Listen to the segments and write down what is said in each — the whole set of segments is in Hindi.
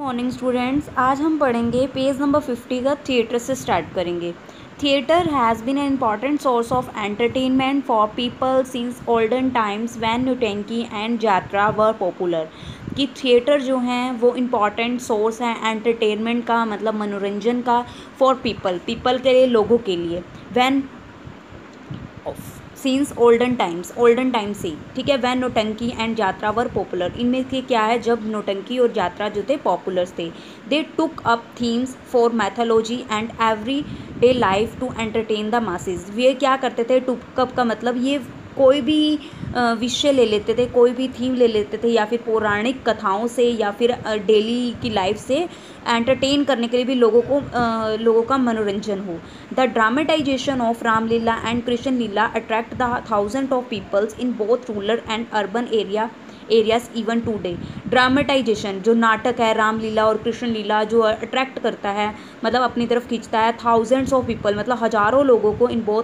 मॉर्निंग स्टूडेंट्स, आज हम पढ़ेंगे पेज नंबर 50 का थिएटर से स्टार्ट करेंगे। Theatre has been an important source of entertainment for people since olden times when nautanki and jatra were popular. कि थिएटर जो हैं वो इम्पॉर्टेंट सोर्स है एंटरटेनमेंट का, मतलब मनोरंजन का, फॉर पीपल के लिए, लोगों के लिए। व्हेन सिंस ओल्डन टाइम्स से, ठीक है। वैन नौटंकी एंड यात्रा वर पॉपुलर, इनमें से क्या है, जब नौटंकी और यात्रा जो थे पॉपुलर थे। They took up themes for mythology and every day life to entertain the masses. ये क्या करते थे, टुक अप का मतलब ये कोई भी विषय ले लेते थे, कोई भी थीम ले लेते थे, या फिर पौराणिक कथाओं से, या फिर डेली की लाइफ से एंटरटेन करने के लिए भी लोगों का मनोरंजन हो। The dramatization of Ramlila and Krishna Lila attract the thousand of peoples in both rural and urban areas even today. Dramatization जो नाटक है, रामलीला और कृष्ण लीला, जो अट्रैक्ट करता है, मतलब अपनी तरफ खींचता है थाउजेंड्स ऑफ पीपल, मतलब हज़ारों लोगों को, इन बोथ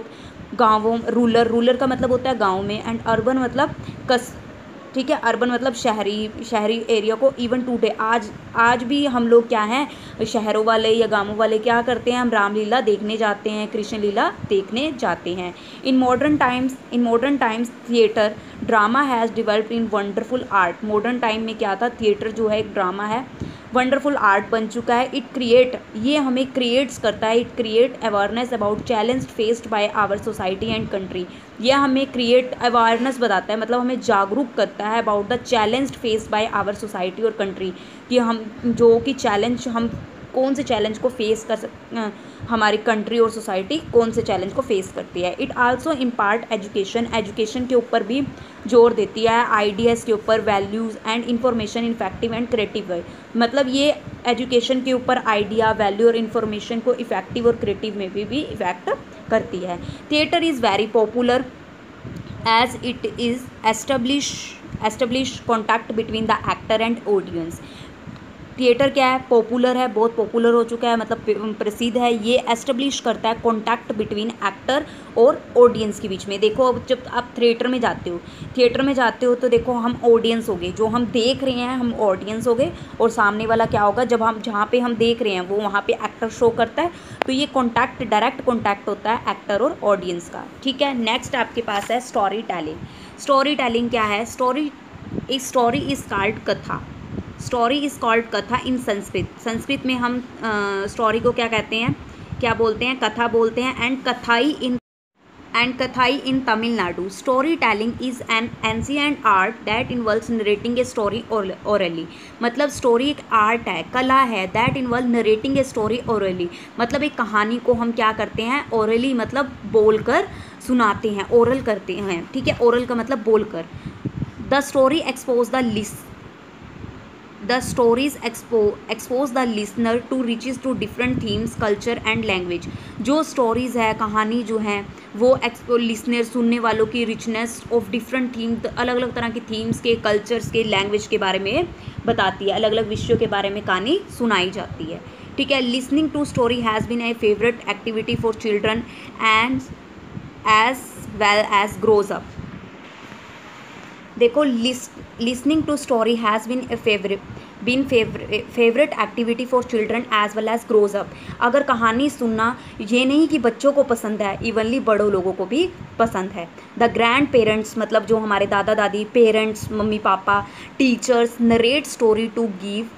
गाँवों, रूलर का मतलब होता है गाँव में, एंड अर्बन मतलब ठीक है, अर्बन मतलब शहरी एरिया को, इवन टूडे आज भी हम लोग क्या हैं, शहरों वाले या गांवों वाले क्या करते हैं, हम रामलीला देखने जाते हैं, कृष्ण लीला देखने जाते हैं। In modern times theatre drama has developed in wonderful art. Modern time में क्या था, थिएटर जो है एक ड्रामा है, वंडरफुल आर्ट बन चुका है। ये हमें क्रिएट्स करता है, it create awareness about challenge faced by our society and country. यह हमें क्रिएट अवेयरनेस बताता है, मतलब हमें जागरूक करता है about the challenge faced by our society और कंट्री, कि हम जो कि चैलेंज, हम कौन से चैलेंज को फेस कर हमारी कंट्री और सोसाइटी कौन से चैलेंज को फेस करती है। इट आल्सो इम्पार्ट एजुकेशन के ऊपर भी जोर देती है, आइडियाज़ के ऊपर, values and information effective and creative way. मतलब ये एजुकेशन के ऊपर आइडिया, वैल्यू और इन्फॉर्मेशन को इफेक्टिव और क्रिएटिव में भी इफेक्ट करती है। Theatre is very popular as it is establish contact between the actor and audience। Theatre क्या है, पॉपुलर है, बहुत पॉपुलर हो चुका है, मतलब प्रसिद्ध है। ये एस्टेब्लिश करता है कॉन्टैक्ट बिटवीन एक्टर और ऑडियंस के बीच में। देखो, अब जब आप थिएटर में जाते हो तो देखो, हम ऑडियंस हो गए, जो हम देख रहे हैं हम ऑडियंस हो गए, और सामने वाला क्या होगा, जब हम जहाँ पे हम देख रहे हैं वो वहाँ पे एक्टर शो करता है। तो ये कॉन्टैक्ट, डायरेक्ट कॉन्टैक्ट होता है एक्टर और ऑडियंस का, ठीक है। नेक्स्ट आपके पास है स्टोरी टेलिंग क्या है, स्टोरी इज कॉल्ड कथा। स्टोरी इज़ कॉल्ड कथा इन संस्कृत में हम स्टोरी को क्या कहते हैं, क्या बोलते हैं, कथा बोलते हैं। And kathai in Tamil Nadu. Story telling is an ancient art that involves narrating a story orally. मतलब स्टोरी एक आर्ट है, कला है, that involve narrating a story orally. मतलब एक कहानी को हम क्या करते हैं, ओरली मतलब बोलकर सुनाते हैं, ओरल करते हैं, ठीक है। ओरल का मतलब बोलकर। The story expose the listener to reaches to different themes, culture and language। जो स्टोरीज़ है, कहानी जो है, वो लिसनर, सुनने वालों की रिचनेस ऑफ डिफरेंट थीम, अलग अलग तरह की थीम्स के, कल्चर्स के, लैंग्वेज के बारे में बताती है, अलग अलग विषयों के बारे में कहानी सुनाई जाती है, ठीक है। Listening to story has been a favourite activity for children and as well as grows up. देखो, listening to story has been a favourite activity for children as well as grows up. अगर कहानी सुनना ये नहीं कि बच्चों को पसंद है, इवनली बड़ों लोगों को भी पसंद है। द ग्रैंड पेरेंट्स मतलब जो हमारे दादा दादी, parents, mummy papa, teachers narrate story to give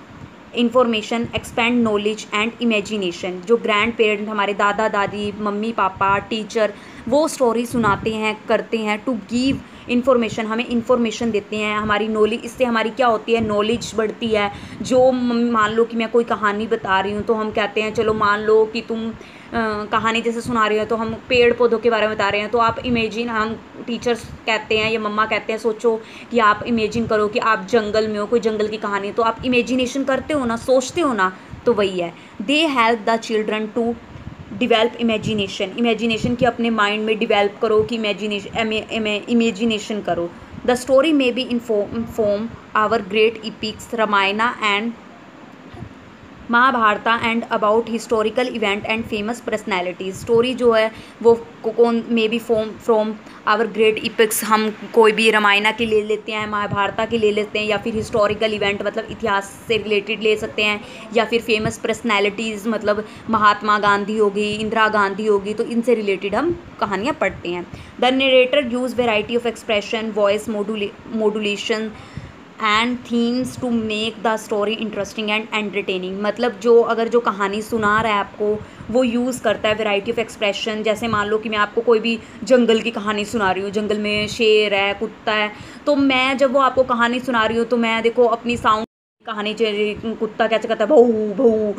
information, expand knowledge and imagination. जो ग्रैंड पेरेंट, हमारे दादा दादी, मम्मी पापा, टीचर, वो स्टोरी सुनाते हैं, करते हैं, टू गिव इन्फॉर्मेशन, हमें इन्फॉर्मेशन देते हैं, हमारी नॉलेज, इससे हमारी क्या होती है, नॉलेज बढ़ती है। जो मान लो कि मैं कोई कहानी बता रही हूँ, तो हम कहते हैं, चलो मान लो कि तुम कहानी जैसे सुना रहे हो, तो हम पेड़ पौधों के बारे में बता रहे हैं, तो आप इमेजिन, हम टीचर्स कहते हैं या मम्मा कहते हैं, सोचो कि आप इमेजिन करो कि आप जंगल में हो, कोई जंगल की कहानी, तो आप इमेजिनेशन करते हो ना, सोचते हो ना, तो वही है। They help the children to develop imagination की अपने माइंड में डिवेल्प करो, कि इमेजिनेशन करो। द स्टोरी में be inform our great epics Ramayana and Mahabharata and about historical event and famous personalities. Story जो है वो कौन maybe from our great epics, हम कोई भी रामायणा की ले लेते हैं, महाभारता की ले लेते हैं, या फिर हिस्टोरिकल इवेंट मतलब इतिहास से रिलेटेड ले सकते हैं, या फिर फेमस पर्सनैलिटीज़ मतलब महात्मा गांधी होगी, इंदिरा गांधी होगी, तो इनसे रिलेटेड हम कहानियाँ पढ़ते हैं। The narrator use variety of expression, voice modulation and themes to make the story interesting and entertaining. मतलब जो अगर जो कहानी सुना रहा है आपको, वो यूज़ करता है वेराइटी ऑफ एक्सप्रेशन। जैसे मान लो कि मैं आपको कोई भी जंगल की कहानी सुना रही हूँ, जंगल में शेर है, कुत्ता है, तो मैं जब वो आपको कहानी सुना रही हूँ तो मैं देखो अपनी साउंड कहानी कुत्ता कैसे करता है भऊ भऊ,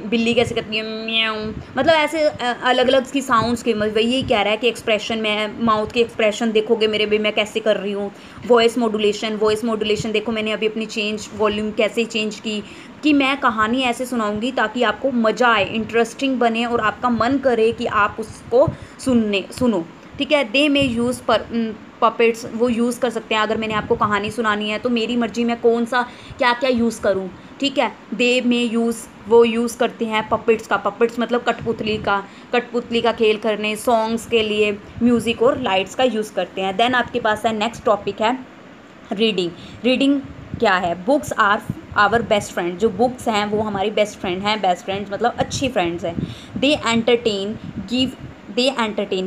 बिल्ली कैसे करती है म्याऊं, मतलब ऐसे अलग अलग की साउंड्स के वही यही कह रहा है कि एक्सप्रेशन में माउथ के एक्सप्रेशन देखोगे मेरे भी मैं कैसे कर रही हूँ। वॉइस मॉड्यूलेशन देखो मैंने अभी अपनी वॉल्यूम कैसे चेंज की कि मैं कहानी ऐसे सुनाऊंगी ताकि आपको मज़ा आए, इंटरेस्टिंग बने और आपका मन करे कि आप उसको सुनो। ठीक है। दे में यूज़ पपेट्स वो यूज़ कर सकते हैं। अगर मैंने आपको कहानी सुनानी है तो मेरी मर्जी में कौन सा क्या क्या यूज़ करूँ। ठीक है। दे में वो यूज़ करते हैं पपेट्स का। पपेट्स मतलब कठपुतली का खेल करने, सॉन्ग्स के लिए म्यूज़िक और लाइट्स का यूज़ करते हैं। देन आपके पास है नेक्स्ट टॉपिक है रीडिंग क्या है। Books are our best friend. जो बुक्स हैं वो हमारी बेस्ट फ्रेंड हैं। बेस्ट फ्रेंड्स मतलब अच्छी फ्रेंड्स हैं। दे एंटरटेन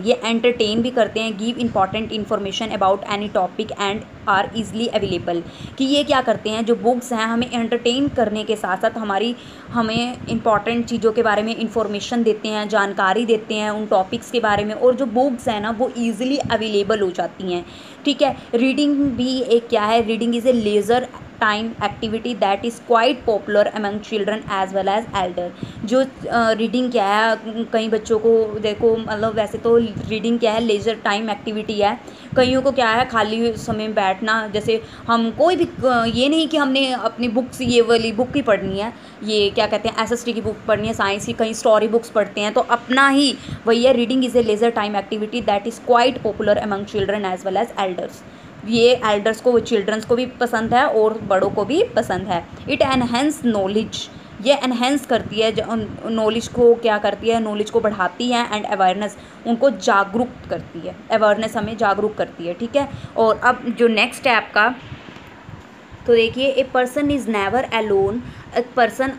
ये एंटरटेन भी करते हैं। Give important information about any topic and are easily available. कि ये क्या करते हैं, जो बुक्स हैं हमें एंटरटेन करने के साथ साथ हमें इंपॉर्टेंट चीज़ों के बारे में इंफॉर्मेशन देते हैं, जानकारी देते हैं उन टॉपिक्स के बारे में, और जो बुक्स हैं ना वो ईजिली अवेलेबल हो जाती हैं। ठीक है। रीडिंग भी एक क्या है, reading is a leisure time activity that is quite popular among children as well as elder. जो रीडिंग क्या है, कई बच्चों को देखो मतलब वैसे तो रीडिंग क्या है, लेजर टाइम एक्टिविटी है। कईयों को क्या है, खाली समय में बैठना, जैसे हम कोई भी ये नहीं कि हमने अपनी बुक्स ये वाली बुक ही पढ़नी है, ये क्या कहते हैं एसएसटी की बुक पढ़नी है, साइंस की, कहीं स्टोरी बुक्स पढ़ते हैं, तो अपना ही वही है। Reading is a leisure time activity that is quite popular among children as well as elders. ये एल्डर्स को, चिल्ड्रंस को भी पसंद है और बड़ों को भी पसंद है। इट एनहेंस नॉलेज, ये एनहेंस करती है नॉलेज को, क्या करती है, नॉलेज को बढ़ाती है। एंड अवेयरनेस, उनको जागरूक करती है, अवेयरनेस हमें जागरूक करती है। ठीक है। और अब जो नेक्स्ट है आपका, तो देखिए a person is never alone. एक पर्सन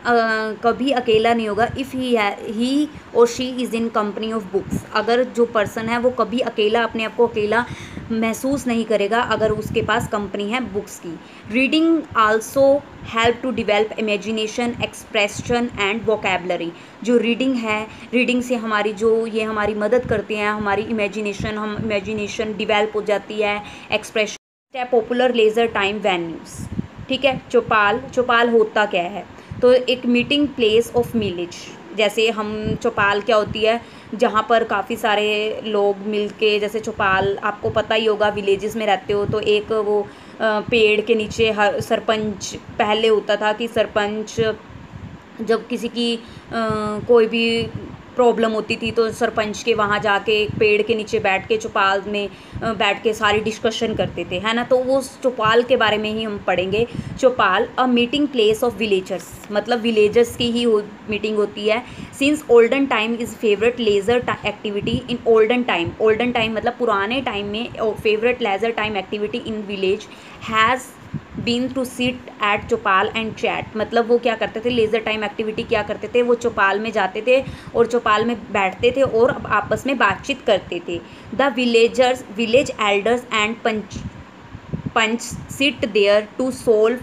कभी अकेला नहीं होगा इफ़ ही और she is in company of books. अगर जो पर्सन है वो कभी अकेला, अपने आप को अकेला महसूस नहीं करेगा अगर उसके पास कंपनी है बुक्स की। Reading also help to develop imagination, expression and vocabulary. जो रीडिंग है, रीडिंग से हमारी हमारी मदद करती हैं, हमारी इमेजिनेशन डेवलप हो जाती है, expression. Popular leisure time venues. ठीक है। चौपाल होता क्या है, तो एक मीटिंग प्लेस ऑफ विलेज। जैसे हम चौपाल क्या होती है, जहाँ पर काफ़ी सारे लोग मिलके, जैसे चौपाल आपको पता ही होगा, विलेजेस में रहते हो तो एक वो पेड़ के नीचे हर सरपंच, पहले होता था कि सरपंच जब किसी की कोई भी प्रॉब्लम होती थी तो सरपंच के वहाँ जाके पेड़ के नीचे बैठ के, चौपाल में बैठ के सारी डिस्कशन करते थे, है ना। तो वो चौपाल के बारे में ही हम पढ़ेंगे। Chaupal a meeting place of villagers, मतलब विलेजर्स की ही मीटिंग होती है। Since olden time is favourite leisure activity in olden time मतलब पुराने टाइम में favourite leisure time activity in village has been to sit at chaupal and chat. मतलब वो क्या करते थे, लेज़र टाइम एक्टिविटी क्या करते थे, वो चौपाल में जाते थे और चौपाल में बैठते थे और आपस में बातचीत करते थे। The village elders and panch sit there to solve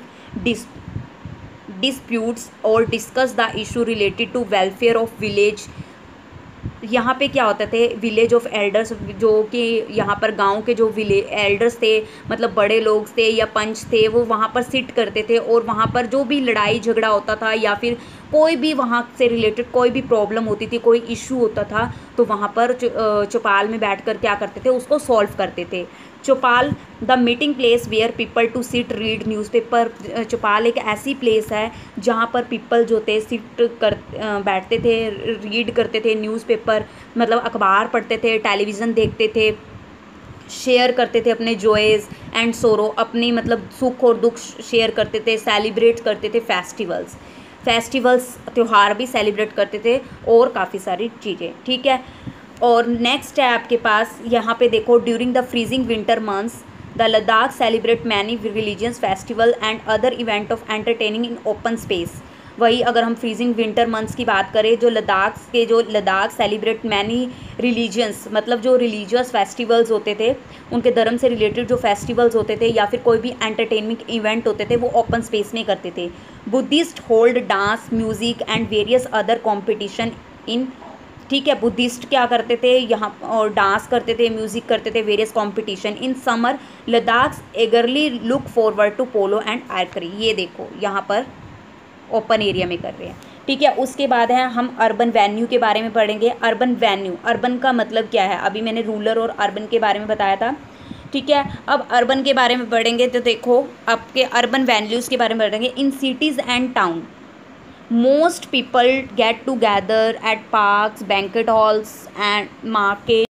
disputes और discuss the issue related to welfare of village. यहाँ पे क्या होते थे, विलेज ऑफ एल्डर्स, जो कि यहाँ पर गांव के जो एल्डर्स थे, मतलब बड़े लोग थे या पंच थे, वो वहाँ पर सिट करते थे और वहाँ पर जो भी लड़ाई झगड़ा होता था या फिर कोई भी वहाँ से रिलेटेड कोई भी प्रॉब्लम होती थी, कोई इशू होता था, तो वहाँ पर चौपाल में बैठकर क्या करते थे, उसको सॉल्व करते थे। Chaupal the meeting place where people to sit read newspaper. Chaupal एक ऐसी प्लेस है जहाँ पर पीपल जो थे बैठते थे, रीड करते थे न्यूज़पेपर, मतलब अखबार पढ़ते थे, टेलीविज़न देखते थे, शेयर करते थे अपने जॉयज़ एंड सोरो, अपनी मतलब सुख और दुख शेयर करते थे, सेलिब्रेट करते थे फेस्टिवल्स। फेस्टिवल्स त्यौहार भी सेलिब्रेट करते थे और काफ़ी सारी चीज़ें, ठीक है। और नेक्स्ट है आपके पास यहाँ पे देखो, during the freezing winter months the Ladakh celebrate many religious festival and other event of entertaining in open space. वही अगर हम फ्रीजिंग विंटर मंथ्स की बात करें, जो लद्दाख सेलिब्रेट मैनी रिलीजियंस, मतलब जो रिलीजियस फेस्टिवल्स होते थे, उनके धर्म से रिलेटेड जो फेस्टिवल्स होते थे या फिर कोई भी एंटरटेनमेंट इवेंट होते थे, वो ओपन स्पेस में करते थे। Buddhist hold dance, music and various other competition in, ठीक है, बुद्धिस्ट क्या करते थे यहाँ, और डांस करते थे, म्यूजिक करते थे, various competition in summer Ladakh eagerly look forward to polo and archery. ये देखो यहाँ पर ओपन एरिया में कर रहे हैं, ठीक है। उसके बाद है हम अर्बन वेन्यू के बारे में पढ़ेंगे। अर्बन वेन्यू, अर्बन का मतलब क्या है, अभी मैंने रूरल और अर्बन के बारे में बताया था, ठीक है। अब अर्बन के बारे में पढ़ेंगे तो देखो आपके अर्बन वैल्यूज़ के बारे में पढ़ेंगे। In cities and town most people get together at parks, banquet halls and market.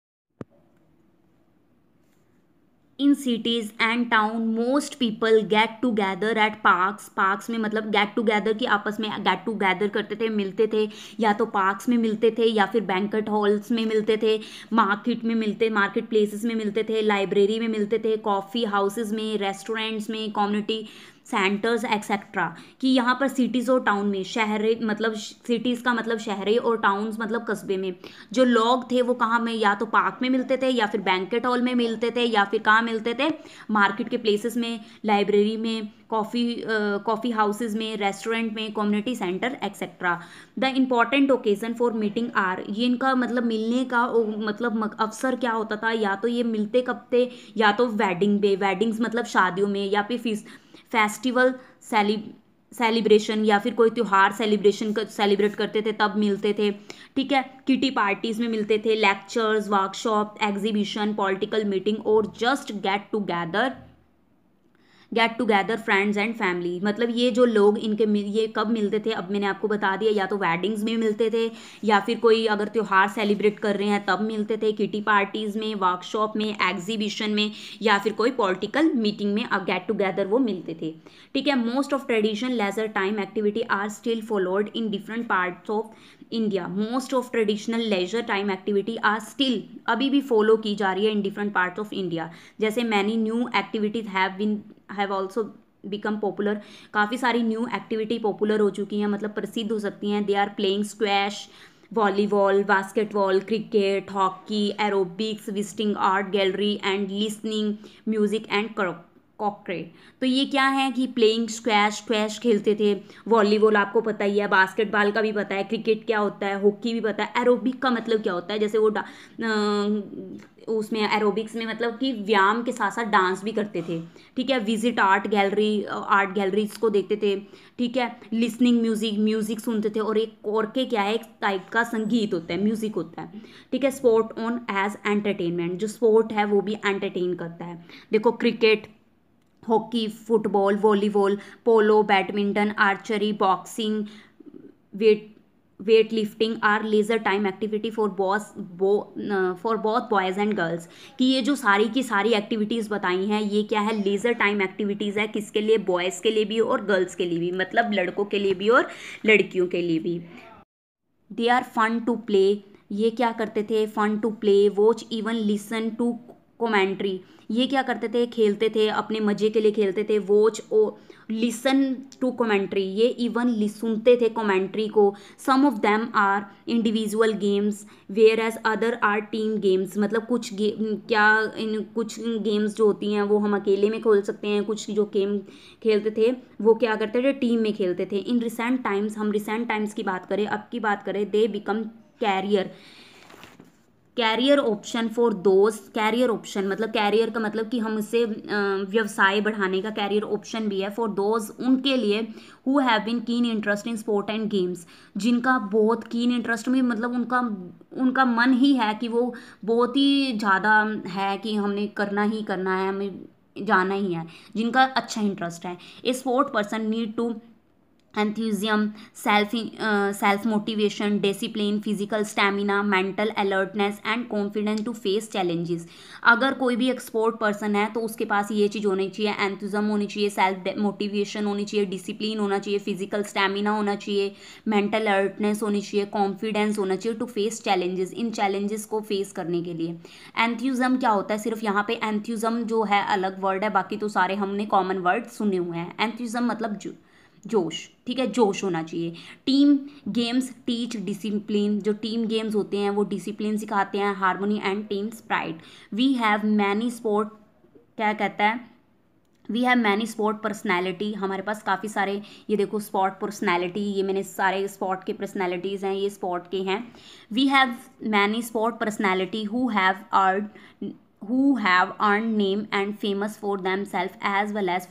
In cities and town most people get together at parks. Parks में मतलब गेट टूगेदर की आपस में गेट टूगेदर करते थे, मिलते थे, या तो पार्क्स में मिलते थे या फिर बैंकेट हॉल्स में मिलते थे, मार्केट प्लेसेस में मिलते थे, लाइब्रेरी में मिलते थे, कॉफ़ी हाउसेस में, रेस्टोरेंट्स में, कम्युनिटी सेंटर्स एक्सेट्रा। कि यहाँ पर सिटीज़ और टाउन में, शहर मतलब सिटीज़ का मतलब शहरे और टाउन्स मतलब कस्बे में जो लोग थे वो कहाँ में, या तो पार्क में मिलते थे या फिर बैंकेट हॉल में मिलते थे या फिर कहाँ मिलते थे, मार्केट के प्लेसेस में, लाइब्रेरी में, कॉफ़ी हाउसेज में, रेस्टोरेंट में, community centre etcetera. The important occasion for meeting are, ये इनका मतलब मिलने का मतलब अवसर क्या होता था, या तो ये मिलते कब थे, या तो वेडिंग्स मतलब शादियों में, या फिर फेस्टिवल सेलिब्रेशन या फिर कोई त्यौहार सेलिब्रेट करते थे तब मिलते थे, ठीक है। किटी पार्टीज में मिलते थे, lectures, workshop, exhibition, political meeting और just get together friends and family. मतलब ये जो लोग ये कब मिलते थे, अब मैंने आपको बता दिया, या तो वेडिंग्स में मिलते थे या फिर कोई अगर त्यौहार सेलिब्रेट कर रहे हैं तब मिलते थे, किटी पार्टीज़ में, वर्कशॉप में, एग्जीबिशन में, या फिर कोई पॉलिटिकल मीटिंग में गेट टुगेदर वो मिलते थे, ठीक है। Most of tradition leisure time activity are still followed in different parts of India. Most of traditional leisure time activity are still, अभी भी फॉलो की जा रही है in different parts of India. जैसे many new activities have also become popular, काफ़ी सारी न्यू एक्टिविटी पॉपुलर हो चुकी हैं, मतलब प्रसिद्ध हो सकती हैं। They are playing squash, volleyball, basketball, cricket, hockey, aerobics, visiting art gallery and listening music and cookery. तो ये क्या है कि प्लेइंग स्क्वैश खेलते थे, वॉलीबॉल आपको पता ही है, बास्केटबॉल का भी पता है, क्रिकेट क्या होता है, हॉकी भी पता है, एरोबिक का मतलब क्या होता है, जैसे वो उसमें एरोबिक्स में मतलब कि व्यायाम के साथ साथ डांस भी करते थे, ठीक है। विजिट आर्ट गैलरीज को देखते थे, ठीक है। लिसनिंग म्यूजिक सुनते थे, और एक और के क्या है, एक टाइप का संगीत होता है, म्यूजिक होता है, ठीक है। स्पोर्ट ऑन एज एंटरटेनमेंट, जो स्पोर्ट है वो भी एंटरटेन करता है। देखो cricket, hockey, football, volleyball, polo, badminton, archery, boxing, weight lifting are leisure time activity for both boys and girls. कि ये जो सारी की सारी एक्टिविटीज़ बताई हैं ये क्या है, लेजर टाइम एक्टिविटीज़ है, किसके लिए, बॉयज़ के लिए भी और गर्ल्स के लिए भी, मतलब लड़कों के लिए भी और लड़कियों के लिए भी। They are fun to play, ये क्या करते थे, fun to play, watch even listen to commentary, ये क्या करते थे, खेलते थे, अपने मज़े के लिए खेलते थे। Watch or listen to commentary, ये इवन सुनते थे कमेंट्री को। Some of them are individual games whereas other are team games, मतलब कुछ कुछ गेम्स जो होती हैं वो हम अकेले में खेल सकते हैं, कुछ जो गेम खेलते थे वो क्या करते थे, टीम में खेलते थे। इन रिसेंट टाइम्स, हम रिसेंट टाइम्स की बात करें, अब की बात करें, they become career option for those, career option मतलब कैरियर का मतलब कि हम इससे व्यवसाय बढ़ाने का कैरियर ऑप्शन भी है, फॉर दोज उनके लिए who have been keen interest in sport and games, जिनका बहुत कीन इंटरेस्ट में मतलब उनका मन ही है कि वो बहुत ही ज़्यादा है कि हमने करना ही करना है, हमें जाना ही है, जिनका अच्छा इंटरेस्ट है। A sport person need to enthusiasm, self motivation, discipline, physical stamina, mental alertness and confidence to face challenges. अगर कोई भी एक स्पोर्ट पर्सन है तो उसके पास ये चीज़ होनी चाहिए, एंथ्यूजियम होनी चाहिए, सेल्फ मोटिवेशन होनी चाहिए, डिसिप्लिन होना चाहिए, फिजिकल स्टैमिना होना चाहिए, मेंटल अलर्टनेस होनी चाहिए, कॉन्फिडेंस होना चाहिए टू फेस चैलेंजेस, इन चैलेंजेस को फेस करने के लिए। एंथ्यूजियम क्या होता है, सिर्फ यहाँ पे एंथ्यूजियम जो है अलग वर्ड है, बाकी तो सारे हमने कॉमन वर्ड सुने हुए हैं। एंथ्यूजियम मतलब जोश, ठीक है, जोश होना चाहिए। टीम गेम्स टीच डिसिप्लिन, जो टीम गेम्स होते हैं वो डिसिप्लिन सिखाते हैं, harmony and team spirit. We have many sport, क्या कहता है, we have many sport personality, हमारे पास काफ़ी सारे, ये देखो स्पॉट पर्सनैलिटी, ये मैंने सारे स्पॉट के पर्सनैलिटीज़ हैं, ये स्पॉट के हैं। We have many sport personality who have earned name and famous for themselves as well as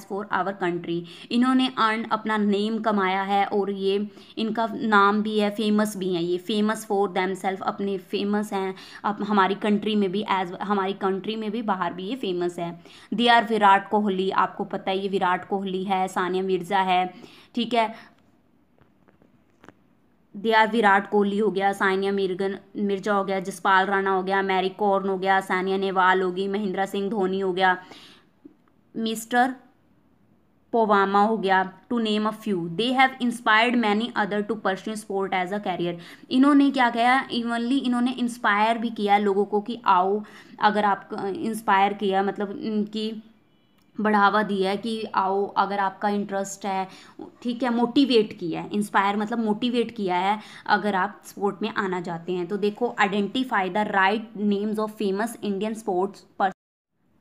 for our country। इन्होंने earn अपना नेम कमाया है और ये इनका नाम भी है, फेमस भी हैं, ये फेमस फॉर themselves, अपने फेमस हैं, अब हमारी कंट्री में भी, एज हमारी कंट्री में भी, बाहर भी ये फेमस है। दे आर विराट कोहली, आपको पता है ये विराट कोहली है, सानिया मिर्ज़ा है, ठीक है, दे आर विराट कोहली हो गया, सानिया मिर्जा हो गया, जसपाल राणा हो गया, मैरी कॉर्न हो गया, सानिया नेहवाल होगी, महेंद्र सिंह धोनी हो गया, मिस्टर पोवामा हो गया, to name a few. They have inspired many other to pursue sport as a career. इन्होंने क्या किया, इवनली इन्होंने इंस्पायर भी किया लोगों को कि आओ, अगर आप इंस्पायर किया मतलब इनकी बढ़ावा दिया है कि आओ अगर आपका इंटरेस्ट है, ठीक है, मोटिवेट किया है, इंस्पायर मतलब मोटिवेट किया है अगर आप स्पोर्ट में आना चाहते हैं। तो देखो, identify the right names of famous Indian sports person,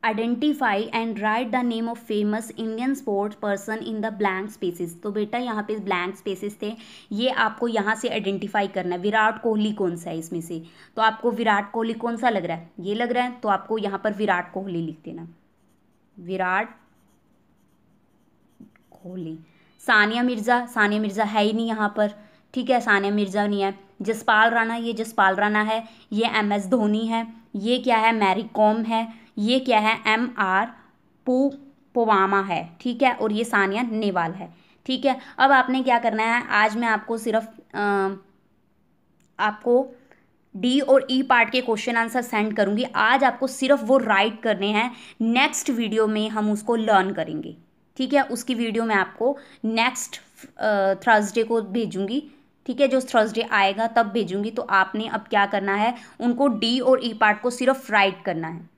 identify and write the name of famous Indian sports person in the blank spaces. तो बेटा यहाँ पे ब्लैंक स्पेसिस थे, ये आपको यहाँ से आइडेंटिफाई करना है। विराट कोहली कौन सा है इसमें से, तो आपको विराट कोहली कौन सा लग रहा है, ये लग रहा है, तो आपको यहाँ पर विराट कोहली लिख देना, विराट कोहली। सानिया मिर्ज़ा, सानिया मिर्ज़ा है ही नहीं यहाँ पर, ठीक है, सानिया मिर्ज़ा नहीं है। जसपाल राणा, ये जसपाल राणा है, ये MS धोनी है, ये क्या है, मैरी कॉम है, ये क्या है, MR पोवामा है, ठीक है, और ये सानिया नेहवाल है, ठीक है। अब आपने क्या करना है, आज मैं आपको सिर्फ आपको D और E पार्ट के क्वेश्चन आंसर सेंड करूँगी, आज आपको सिर्फ वो राइट करने हैं, नेक्स्ट वीडियो में हम उसको लर्न करेंगे, ठीक है। उसकी वीडियो मैं आपको नेक्स्ट थर्सडे को भेजूंगी, ठीक है, जो थर्सडे आएगा तब भेजूंगी। तो आपने अब क्या करना है, उनको D और E पार्ट को सिर्फ राइट करना है।